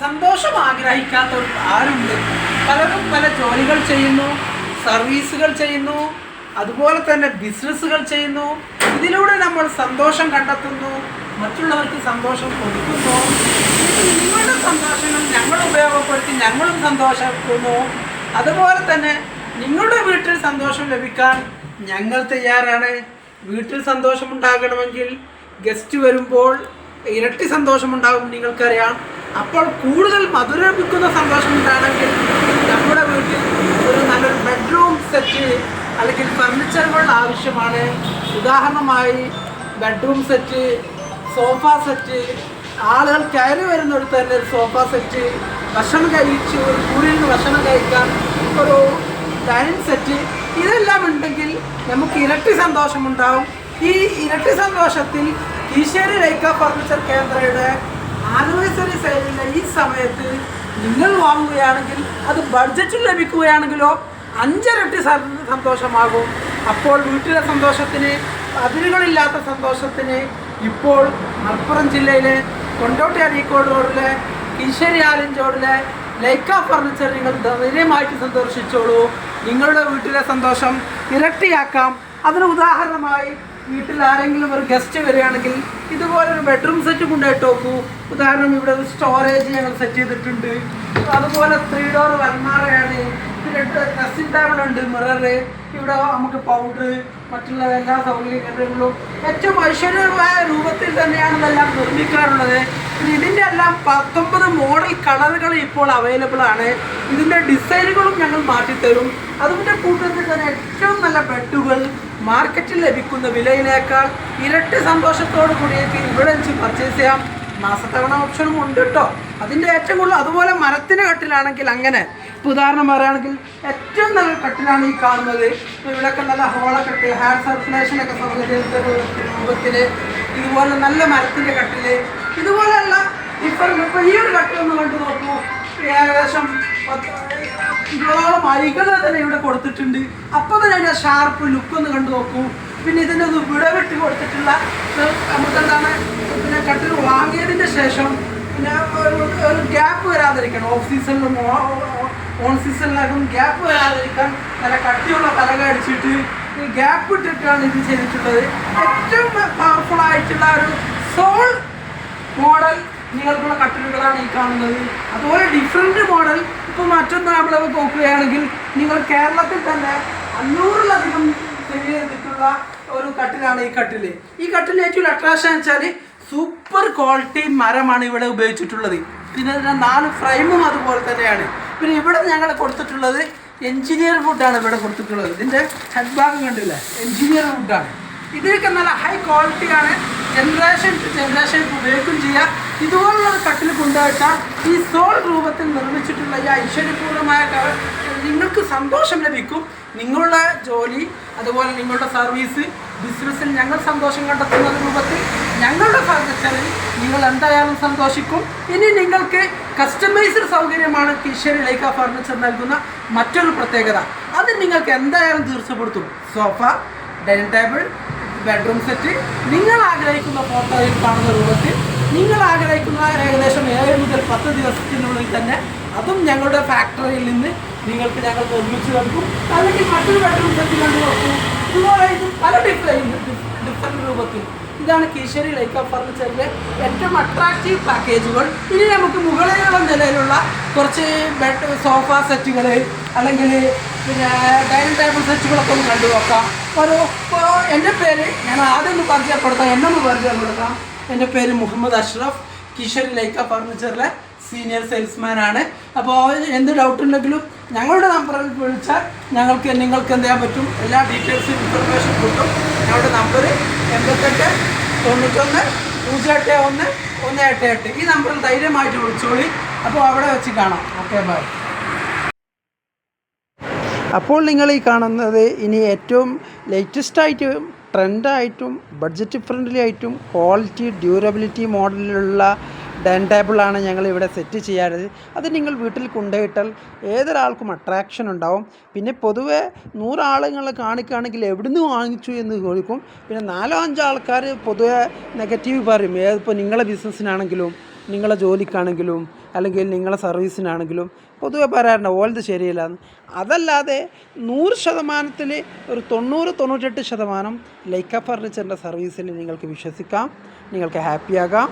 സന്തോഷം ആഗ്രഹിക്കാത്തവർ ആരുണ്ട്? പലരും പല ജോലികൾ ചെയ്യുന്നു, സർവീസുകൾ ചെയ്യുന്നു, അതുപോലെ തന്നെ ബിസിനസ്സുകൾ ചെയ്യുന്നു. ഇതിലൂടെ നമ്മൾ സന്തോഷം കണ്ടെത്തുന്നു, മറ്റുള്ളവർക്ക് സന്തോഷം കൊടുക്കുന്നു. നിങ്ങളുടെ സന്തോഷങ്ങൾ ഞങ്ങൾ ഉപയോഗപ്പെടുത്തി ഞങ്ങളും സന്തോഷിക്കുന്നു. അതുപോലെ തന്നെ നിങ്ങളുടെ വീട്ടിൽ സന്തോഷം ലഭിക്കാൻ ഞങ്ങൾ തയ്യാറാണ്. വീട്ടിൽ സന്തോഷമുണ്ടാകണമെങ്കിൽ ഗസ്റ്റ് വരുമ്പോൾ ഇരട്ടി സന്തോഷമുണ്ടാകും, നിങ്ങൾക്കറിയാം. അപ്പോൾ കൂടുതൽ മധുരം ലഭിക്കുന്ന സന്തോഷമുണ്ടാണെങ്കിൽ നമ്മുടെ വീട്ടിൽ ഒരു നല്ലൊരു ബെഡ്റൂം സെറ്റ് അല്ലെങ്കിൽ ഫർണിച്ചറുകൾ ആവശ്യമാണ്. ഉദാഹരണമായി ബെഡ്റൂം സെറ്റ്, സോഫ സെറ്റ്, ആളുകൾ കയറി വരുന്നിടത്ത് തന്നെ ഒരു സോഫ സെറ്റ്, ഭക്ഷണം കഴിച്ച് ഒരു കൂടിയിൽ നിന്ന് ഭക്ഷണം കഴിക്കാൻ ഒരു ഡൈനിങ് സെറ്റ്, ഇതെല്ലാം ഉണ്ടെങ്കിൽ നമുക്ക് ഇരട്ടി സന്തോഷമുണ്ടാവും. ഈ ഇരട്ടി സന്തോഷത്തിൽ കീശേരി ലൈക്ക ഫർണിച്ചർ കേന്ദ്രയുടെ ആനിവേഴ്സറി സെയിലിൻ്റെ ഈ സമയത്ത് നിങ്ങൾ വാങ്ങുകയാണെങ്കിൽ അത് ബഡ്ജറ്റിൽ ലഭിക്കുകയാണെങ്കിലോ 5 ഇരട്ടി സന്തോഷമാകും. അപ്പോൾ വീട്ടിലെ സന്തോഷത്തിന് അതിരുകളില്ലാത്ത സന്തോഷത്തിന് ഇപ്പോൾ മലപ്പുറം ജില്ലയിലെ കൊണ്ടോട്ടി അരീക്കോട് റോഡിലെ കീശേരി ആലഞ്ച് റോഡിലെ ലൈക്ക ഫർണിച്ചർ നിങ്ങൾ ധൈര്യമായിട്ട് സന്ദർശിച്ചോളൂ. നിങ്ങളുടെ വീട്ടിലെ സന്തോഷം ഇരട്ടിയാക്കാം. അതിന് ഉദാഹരണമായി വീട്ടിൽ ആരെങ്കിലും ഒരു ഗസ്റ്റ് വരികയാണെങ്കിൽ ഇതുപോലൊരു ബെഡ്റൂം സെറ്റ് കൊണ്ടുപോയിട്ട് നോക്കൂ. ഉദാഹരണം ഇവിടെ ഒരു സ്റ്റോറേജ് ഞങ്ങൾ സെറ്റ് ചെയ്തിട്ടുണ്ട്. അതുപോലെ 3 ഡോർ അൽമാറയാണ്. പിന്നെ ഡ്രസ്സിംഗ് ടേബിൾ ഉണ്ട്, മിററ്, ഇവിടെ നമുക്ക് പൗഡർ, മറ്റുള്ള എല്ലാ സൗകര്യങ്ങളും ഏറ്റവും ഐശ്വര്യമായ രൂപത്തിൽ തന്നെയാണ് ഇതെല്ലാം നിർമ്മിക്കാറുള്ളത്. ഇതിൻ്റെ എല്ലാം 19 മോഡൽ കളറുകൾ ഇപ്പോൾ അവൈലബിൾ ആണ്. ഇതിൻ്റെ ഡിസൈനുകളും ഞങ്ങൾ മാറ്റിത്തരും. അതിൻ്റെ കൂട്ടത്തിൽ തന്നെ ഏറ്റവും നല്ല ബെഡുകൾ മാർക്കറ്റിൽ ലഭിക്കുന്ന വിലയിനേക്കാൾ ഇരട്ടി സന്തോഷത്തോടു കൂടിയൊക്കെ ഇവിടെ വെച്ച് പർച്ചേസ് ചെയ്യാം. മാസത്തവണ ഓപ്ഷനും ഉണ്ട് കേട്ടോ. അതിൻ്റെ ഏറ്റവും കൂടുതൽ അതുപോലെ മരത്തിൻ്റെ കട്ടിലാണെങ്കിൽ അങ്ങനെ. ഇപ്പോൾ ഉദാഹരണം പറയുകയാണെങ്കിൽ ഏറ്റവും നല്ല കട്ടിലാണ് ഈ കാണുന്നത്. ഇവിടെയൊക്കെ നല്ല ഹോളൊക്കെ ഹെയർ സർക്കുലേഷനൊക്കെ സൗകര്യത്തിൻ്റെ രൂപത്തിൽ ഇതുപോലെ നല്ല മരത്തിൻ്റെ കട്ടിൽ, ഇതുപോലെയുള്ള ഇപ്പോൾ ഈ ഒരു കട്ടിലൊന്ന് കണ്ടു നോക്കൂ. ഏകദേശം 20ഓളം അരികൾ തന്നെ ഇവിടെ കൊടുത്തിട്ടുണ്ട്. അപ്പോൾ തന്നെ അതിൻ്റെ ഷാർപ്പ് ലുക്കൊന്ന് കണ്ടു നോക്കൂ. പിന്നെ ഇതിൻ്റെ ഒന്ന് വിടവിട്ട് കൊടുത്തിട്ടുള്ള നമുക്കെന്താണ്, പിന്നെ കട്ടിൽ വാങ്ങിയതിൻ്റെ ശേഷം പിന്നെ ഒരു ഗ്യാപ്പ് വരാതിരിക്കണം. ഓഫ് സീസണിലും ഓൺ സീസണിലാകും ഗ്യാപ്പ് വരാതിരിക്കാൻ നല്ല കട്ടിയുള്ള പലക അടിച്ചിട്ട് ഗ്യാപ്പ് ഇട്ടിട്ടാണ് ഇത് ചെയ്തിട്ടുള്ളത്. ഏറ്റവും പവർഫുൾ ആയിട്ടുള്ള ഒരു സോൾ മോഡൽ നിങ്ങൾക്കുള്ള കട്ടിലുകളാണ് ഈ കാണുന്നത്. അതുപോലെ ഡിഫറെൻറ്റ് മോഡൽ ഇപ്പോൾ മറ്റൊന്ന് നമ്മൾ നോക്കുകയാണെങ്കിൽ നിങ്ങൾ കേരളത്തിൽ തന്നെ 500-ലധികം ചെയ്തിട്ടുള്ള ഒരു കട്ടിലാണ് ഈ കട്ടിൽ. ഈ കട്ടിൽ ഏറ്റവും അട്രാക്ഷൻ വെച്ചാൽ സൂപ്പർ ക്വാളിറ്റി മരമാണ് ഇവിടെ ഉപയോഗിച്ചിട്ടുള്ളത്. പിന്നെ ഇതിൻ്റെ 4 ഫ്രെയിമും അതുപോലെ തന്നെയാണ്. പിന്നെ ഇവിടെ ഞങ്ങൾ കൊടുത്തിട്ടുള്ളത് എൻജിനീയർ വുഡാണ് ഇവിടെ കൊടുത്തിട്ടുള്ളത്. ഇതിൻ്റെ ഹെഡ് ഭാഗം കണ്ടില്ല, എൻജിനീയർ വുഡാണ്. ഇതിനൊക്കെ നല്ല ഹൈ ക്വാളിറ്റിയാണ്. ജനറേഷൻ ടു ജനറേഷൻ ഉപയോഗിക്കുകയും ചെയ്യാം. ഇതുപോലുള്ള കട്ടിൽ കൊണ്ടുപോയിട്ടാൽ ഈ സോൾ രൂപത്തിൽ നിർമ്മിച്ചിട്ടുള്ള ഈ ഐശ്വര്യപൂർണ്ണമായ നിങ്ങൾക്ക് സന്തോഷം ലഭിക്കും. നിങ്ങളുടെ ജോലി, അതുപോലെ നിങ്ങളുടെ സർവീസ്, ബിസിനസ്സിൽ ഞങ്ങൾ സന്തോഷം കണ്ടെത്തുന്ന രൂപത്തിൽ ഞങ്ങളുടെ ഫർണിച്ചറിൽ നിങ്ങൾ എന്തായാലും സന്തോഷിക്കും. ഇനി നിങ്ങൾക്ക് കസ്റ്റമൈസ്ഡ് സൗകര്യമാണ് കീശേരി ലൈക്ക ഫർണിച്ചർ നൽകുന്ന മറ്റൊരു പ്രത്യേകത. അത് നിങ്ങൾക്ക് എന്തായാലും തീർച്ചപ്പെടുത്തും. Sofa, dining table, bedroom set നിങ്ങൾ ആഗ്രഹിക്കുന്ന ഫോട്ടോയിൽ കാണുന്ന രൂപത്തിൽ നിങ്ങൾ ആഗ്രഹിക്കുന്ന ഏകദേശം 7 മുതൽ 10 ദിവസത്തിനുള്ളിൽ തന്നെ അതും ഞങ്ങളുടെ ഫാക്ടറിയിൽ നിന്ന് നിങ്ങൾക്ക് ഞങ്ങൾ നിർമ്മിച്ച് നൽകും. അല്ലെങ്കിൽ മറ്റൊരു ബെഡ്റൂം സെറ്റ് കണ്ടു നോക്കും. ഇതുപോലെ ഇത് പല ഡിഫറെൻറ്റ് രൂപത്തിൽ. ഇതാണ് കീശേരി ലൈക്ക ഫർണിച്ചറിൻ്റെ ഏറ്റവും അട്രാക്റ്റീവ് പാക്കേജുകൾ. ഇനി നമുക്ക് മുകളിലുള്ള നിലയിലുള്ള കുറച്ച് സോഫ സെറ്റുകൾ അല്ലെങ്കിൽ പിന്നെ ഡൈനിങ് ടേബിൾ സെറ്റുകളൊക്കെ ഒന്ന് കണ്ടു നോക്കാം. എൻ്റെ പേര് ഞാൻ ആദ്യം ഒന്ന് പരിചയപ്പെടുത്താം, എന്നൊന്ന് പരിചയപ്പെടുത്താം. എൻ്റെ പേര് മുഹമ്മദ് അഷ്റഫ്, കീശേരി ലൈക്ക ഫർണിച്ചറിലെ സീനിയർ സെയിൽസ്മാനാണ്. അപ്പോൾ എന്ത് ഡൗട്ട് ഉണ്ടെങ്കിലും ഞങ്ങളുടെ നമ്പറിൽ വിളിച്ചാൽ നിങ്ങൾക്ക് എന്ത് ചെയ്യാൻ പറ്റും, എല്ലാ ഡീറ്റെയിൽസും ഇൻഫർമേഷൻ കിട്ടും. ഞങ്ങളുടെ നമ്പർ 88 91 081 188. ഈ നമ്പറിൽ ധൈര്യമായിട്ട് വിളിച്ചോളി. അപ്പോൾ അവിടെ വെച്ച് കാണാം. Okay, bye. അപ്പോൾ നിങ്ങൾ ഈ കാണുന്നത് ഇനി ഏറ്റവും ലേറ്റസ്റ്റായിട്ടും ട്രെൻഡായിട്ടും ബഡ്ജറ്റ് ഫ്രണ്ട്ലി ആയിട്ടും ക്വാളിറ്റി ഡ്യൂറബിലിറ്റി മോഡലിലുള്ള ഡൈനിങ് ടേബിളാണ് ഞങ്ങൾ ഇവിടെ സെറ്റ് ചെയ്യാറ്. അത് നിങ്ങൾ വീട്ടിൽ കൊണ്ടുപോയിട്ടാൽ ഏതൊരാൾക്കും അട്രാക്ഷൻ ഉണ്ടാവും. പിന്നെ പൊതുവെ 100 ആളുകൾ കാണിക്കുകയാണെങ്കിൽ എവിടുന്ന് വാങ്ങിച്ചു എന്ന് ചോദിക്കും. പിന്നെ 4-5 ആൾക്കാർ പൊതുവെ നെഗറ്റീവ് പറയും. ഏതിപ്പോൾ നിങ്ങളെ ബിസിനസ്സിനാണെങ്കിലും നിങ്ങളെ ജോലിക്കാണെങ്കിലും അല്ലെങ്കിൽ നിങ്ങളെ സർവീസിനാണെങ്കിലും പൊതുവെ പറയാറുണ്ട് ഓലത് ശരിയല്ലാന്ന്. അതല്ലാതെ 100% ഒരു 90-98% ലൈക്ക ഫർണിച്ചറിൻ്റെ സർവീസിൽ നിങ്ങൾക്ക് വിശ്വസിക്കാം, നിങ്ങൾക്ക് ഹാപ്പിയാകാം.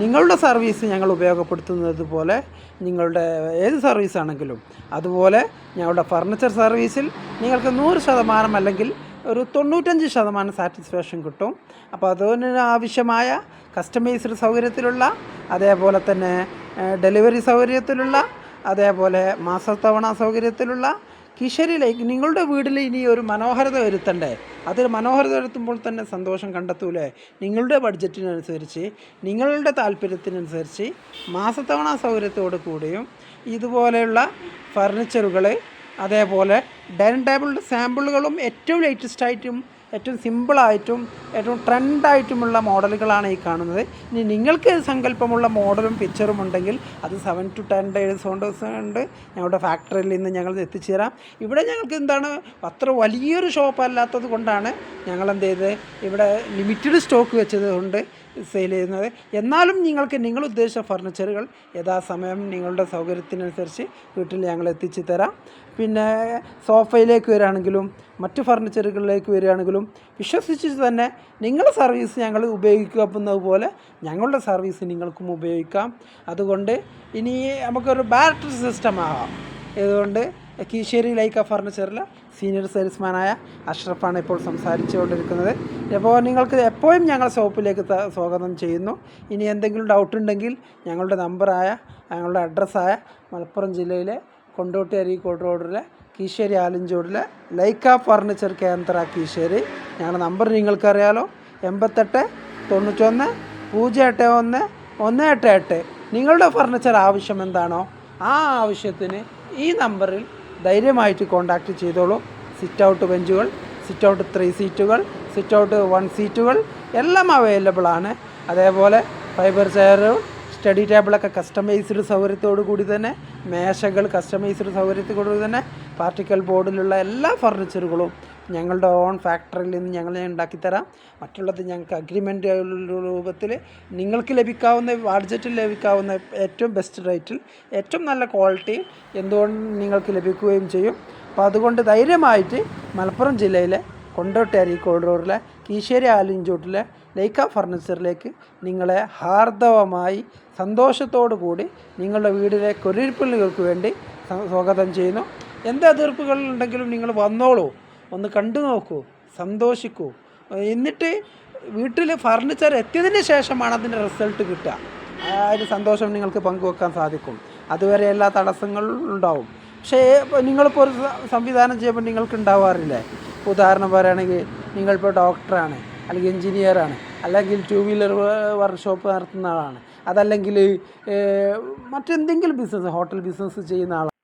നിങ്ങളുടെ സർവീസ് ഞങ്ങൾ ഉപയോഗപ്പെടുത്തുന്നത് പോലെ നിങ്ങളുടെ ഏത് സർവീസാണെങ്കിലും അതുപോലെ ഞങ്ങളുടെ ഫർണിച്ചർ സർവീസിൽ നിങ്ങൾക്ക് 100% അല്ലെങ്കിൽ ഒരു 95% സാറ്റിസ്ഫാക്ഷൻ കിട്ടും. അപ്പോൾ അതിന് ആവശ്യമായ കസ്റ്റമൈസ്ഡ് സൗകര്യത്തിലുള്ള, അതേപോലെ തന്നെ ഡെലിവറി സൗകര്യത്തിലുള്ള, അതേപോലെ മാസത്തവണ സൗകര്യത്തിലുള്ള കിഷരിലേക്ക് നിങ്ങളുടെ വീട്ടിൽ ഇനി ഒരു മനോഹരത വരുത്തണ്ടേ? അതിൽ മനോഹരത വരുത്തുമ്പോൾ തന്നെ സന്തോഷം കണ്ടെത്തൂലേ? നിങ്ങളുടെ ബഡ്ജറ്റിനനുസരിച്ച്, നിങ്ങളുടെ താല്പര്യത്തിനനുസരിച്ച് മാസത്തവണ സൗകര്യത്തോടു കൂടിയും ഇതുപോലെയുള്ള ഫർണിച്ചറുകൾ, അതേപോലെ ഡൈനിങ് ടേബിളിൻ്റെ സാമ്പിളുകളും ഏറ്റവും ലേറ്റസ്റ്റായിട്ടും ഏറ്റവും സിമ്പിളായിട്ടും ഏറ്റവും ട്രെൻഡായിട്ടുമുള്ള മോഡലുകളാണ് ഈ കാണുന്നത്. ഇനി നിങ്ങൾക്ക് സങ്കല്പമുള്ള മോഡലും പിക്ചറും ഉണ്ടെങ്കിൽ അത് 7 to 10 days കൊണ്ട് ഞങ്ങളുടെ ഫാക്ടറിയിൽ നിന്ന് ഞങ്ങൾ എത്തിച്ചു തരാം. ഇവിടെ ഞങ്ങൾക്ക് എന്താണ് അത്ര വലിയൊരു ഷോപ്പ് അല്ലാത്തത് കൊണ്ടാണ് ഞങ്ങൾ എന്ത് ചെയ്ത് ഇവിടെ ലിമിറ്റഡ് സ്റ്റോക്ക് വെച്ചത് കൊണ്ട് സെയിൽ ചെയ്യുന്നത്. എന്നാലും നിങ്ങൾക്ക് നിങ്ങൾ ഉദ്ദേശിച്ച ഫർണിച്ചറുകൾ യഥാസമയം നിങ്ങളുടെ സൗകര്യത്തിനനുസരിച്ച് വീട്ടിൽ ഞങ്ങൾ എത്തിച്ചു തരാം. പിന്നെ സോഫയിലേക്ക് വരികയാണെങ്കിലും മറ്റ് ഫർണിച്ചറുകളിലേക്ക് വരികയാണെങ്കിലും വിശ്വസിച്ച് തന്നെ നിങ്ങളുടെ സർവീസ് ഞങ്ങൾ ഉപയോഗിക്കുന്നത് പോലെ ഞങ്ങളുടെ സർവീസ് നിങ്ങൾക്കും ഉപയോഗിക്കാം. അതുകൊണ്ട് ഇനി നമുക്കൊരു ബാറ്ററി സിസ്റ്റം ആകാം. ഇതുകൊണ്ട് കീശ്ശേരി ലൈക്ക ഫർണിച്ചറിൽ സീനിയർ സെയിൽസ്മാനായ അഷ്റഫാണ് ഇപ്പോൾ സംസാരിച്ചുകൊണ്ടിരിക്കുന്നത്. അപ്പോൾ നിങ്ങൾക്ക് എപ്പോഴും ഞങ്ങൾ ഷോപ്പിലേക്ക് സ്വാഗതം ചെയ്യുന്നു. ഇനി എന്തെങ്കിലും ഡൗട്ട് ഉണ്ടെങ്കിൽ ഞങ്ങളുടെ ഞങ്ങളുടെ അഡ്രസ്സായ മലപ്പുറം ജില്ലയിലെ കൊണ്ടോട്ടി അരീക്കോട് റോഡിലെ കീശ്ശേരി ആലഞ്ചോടിലെ ലൈക്ക ഫർണിച്ചർ കേന്ദ്ര കീശ്ശേരി. ഞങ്ങളുടെ നമ്പർ നിങ്ങൾക്കറിയാലോ, 88 91 081 188. നിങ്ങളുടെ ഫർണിച്ചർ ആവശ്യം എന്താണോ ആ ആവശ്യത്തിന് ഈ നമ്പറിൽ ധൈര്യമായിട്ട് കോൺടാക്റ്റ് ചെയ്തോളൂ. സിറ്റ് ഔട്ട് ബെഞ്ചുകൾ, സിറ്റ് ഔട്ട് 3 സീറ്റുകൾ, സിറ്റ് ഔട്ട് 1 സീറ്റുകൾ എല്ലാം അവൈലബിൾ ആണ്. അതേപോലെ ഫൈബർ ചെയറുകൾ, സ്റ്റഡി ടേബിളൊക്കെ കസ്റ്റമൈസ്ഡ് സൗകര്യത്തോടു കൂടി തന്നെ, മേശകൾ കസ്റ്റമൈസ്ഡ് സൗകര്യത്തോടു കൂടി തന്നെ, പാർട്ടിക്കൽ ബോർഡിലുള്ള എല്ലാ ഫർണിച്ചറുകളും ഞങ്ങളുടെ ഓൺ ഫാക്ടറിയിൽ നിന്ന് ഞങ്ങൾ ഉണ്ടാക്കിത്തരാം. മറ്റുള്ളത് ഞങ്ങൾക്ക് അഗ്രിമെൻ്റ് രൂപത്തിൽ നിങ്ങൾക്ക് ലഭിക്കാവുന്ന ബഡ്ജറ്റിൽ ലഭിക്കാവുന്ന ഏറ്റവും ബെസ്റ്റ് റേറ്റിൽ ഏറ്റവും നല്ല ക്വാളിറ്റി എന്തുകൊണ്ട് നിങ്ങൾക്ക് ലഭിക്കുകയും ചെയ്യും. അപ്പോൾ അതുകൊണ്ട് ധൈര്യമായിട്ട് മലപ്പുറം ജില്ലയിലെ കൊണ്ടോട്ടി അരീക്കോട് റോഡിലെ കീശ്ശേരി ആലിഞ്ചോട്ടിലെ ലൈക്ക ഫർണിച്ചറിലേക്ക് നിങ്ങളെ ഹാർദവമായി സന്തോഷത്തോടു കൂടി നിങ്ങളുടെ വീടിലെ കുടിയിരിപ്പുകൾക്ക് വേണ്ടി സ്വാഗതം ചെയ്യുന്നു. എന്ത് എതിർപ്പുകൾ ഉണ്ടെങ്കിലും നിങ്ങൾ വന്നോളൂ, ഒന്ന് കണ്ടു നോക്കൂ, സന്തോഷിക്കൂ. എന്നിട്ട് വീട്ടിൽ ഫർണിച്ചർ എത്തിയതിന് ശേഷമാണ് അതിൻ്റെ റിസൾട്ട് കിട്ടുക. ആ ഒരു സന്തോഷം നിങ്ങൾക്ക് പങ്കുവെക്കാൻ സാധിക്കും. അതുവരെ എല്ലാ തടസ്സങ്ങളും ഉണ്ടാവും. പക്ഷേ നിങ്ങളിപ്പോൾ ഒരു സംവിധാനം ചെയ്യുമ്പോൾ നിങ്ങൾക്ക് ഉണ്ടാവാറില്ലേ? ഉദാഹരണം പറയുകയാണെങ്കിൽ നിങ്ങളിപ്പോൾ ഡോക്ടറാണ്, അല്ലെങ്കിൽ എൻജിനീയറാണ്, അല്ലെങ്കിൽ 2 വീലർ വർക്ക്ഷോപ്പ് നടത്തുന്ന ആളാണ്, അതല്ലെങ്കിൽ മറ്റെന്തെങ്കിലും ബിസിനസ്, ഹോട്ടൽ ബിസിനസ് ചെയ്യുന്ന ആളാണ്.